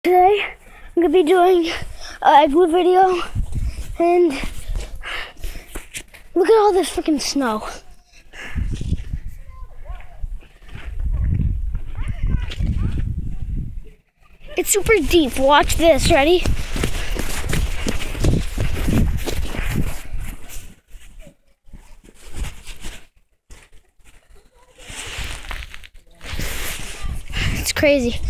Today, I'm going to be doing an igloo video, and look at all this freaking snow. It's super deep. Watch this. Ready? It's crazy.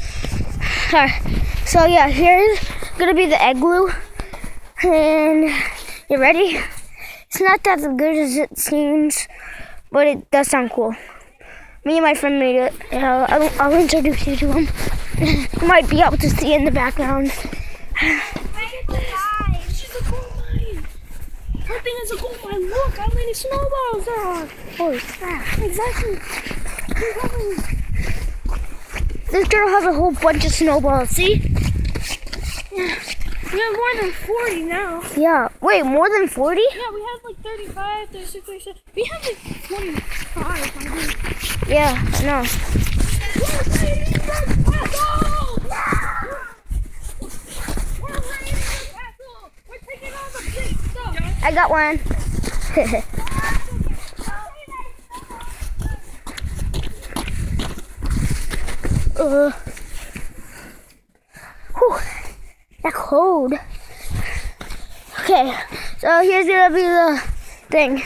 Alright, so yeah, here's gonna be the igloo, and you ready? It's not that good as it seems, but it does sound cool. Me and my friend made it. I'll introduce you to him. You might be able to see in the background. Look at this! She's a gold mine! That thing is a gold mine. Look how many snowballs there are! Holy crap. Exactly! This girl has a whole bunch of snowballs, see? Yeah. We have more than 40 now. Yeah. Wait, more than 40? Yeah, we have like 35, 36, 37. We have like 25, I think. Yeah, I know. We're taking all the big stuff. I got one. Whew, that's cold. Okay, so here's gonna be the thing.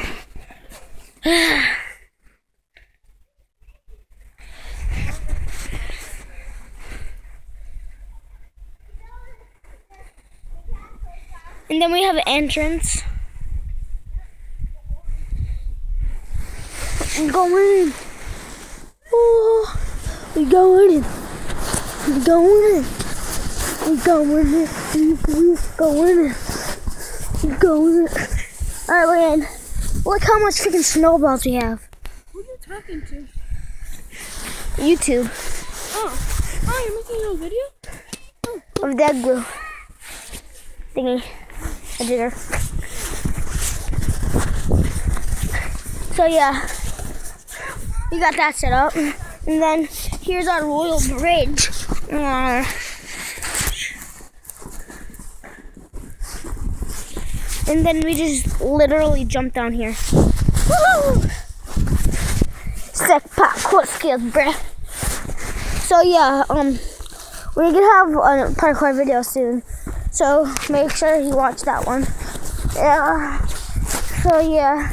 And then we have an entrance. I'm going. Oh, we going in. We going in. We going in. We going in. We going in. Alright, we're in. Look how much freaking snowballs we have. Who are you talking to? YouTube. Oh, you're making a video? Of the igloo thingy. I did her. So yeah, we got that set up, and then here's our royal bridge. And then we just literally jump down here. Woo! Sick parkour skills, bruh. So yeah, we're gonna have a parkour video soon. So make sure you watch that one. Yeah. So yeah,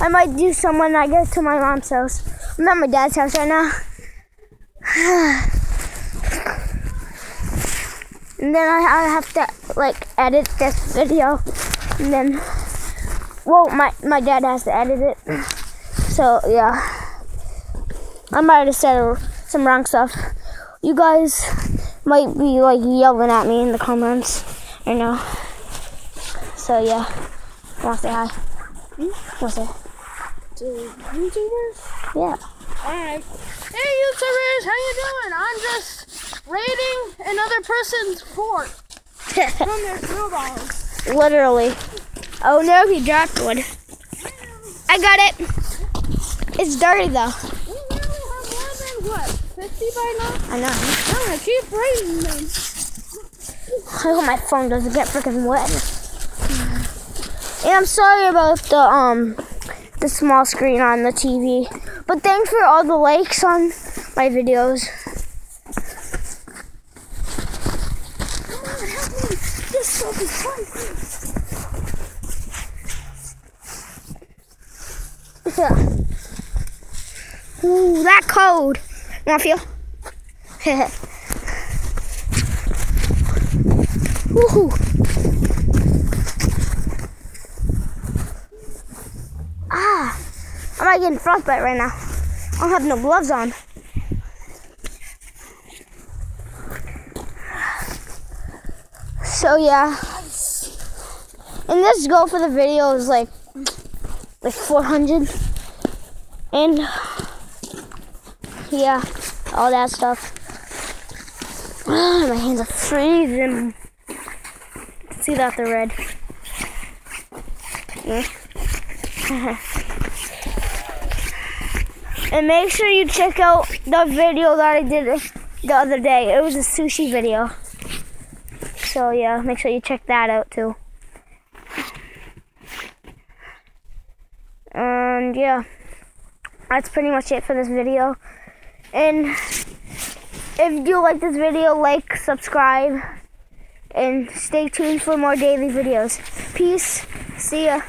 I might do some when I get to my mom's house. I'm at my dad's house right now. And then I have to like edit this video. And then, well, my dad has to edit it. So yeah, I might have said some wrong stuff. You guys might be like yelling at me in the comments right now. So yeah, wanna say hi? Wanna say hi? To YouTubers? Yeah. Alright. Hey YouTubers, how you doing? I'm just raiding another person's fort from their snowballs. Literally. Oh no, he dropped one. I got it. It's dirty though. We literally have more than what? 50 by now? I know. I'm gonna keep raiding them. I hope my phone doesn't get freaking wet. And I'm sorry about the small screen on the TV. But thanks for all the likes on my videos. Come on, help me. This stuff is fun. Ooh, that cold. Wanna feel? Woohoo! I'm not getting frostbite right now. I don't have no gloves on. So yeah. And this goal for the video is like 400. And yeah, all that stuff. My hands are freezing. See that they're red. Yeah. And make sure you check out the video that I did the other day. It was a sushi video. So yeah, make sure you check that out too. And yeah, that's pretty much it for this video. And if you like this video, like, subscribe, and stay tuned for more daily videos. Peace. See ya.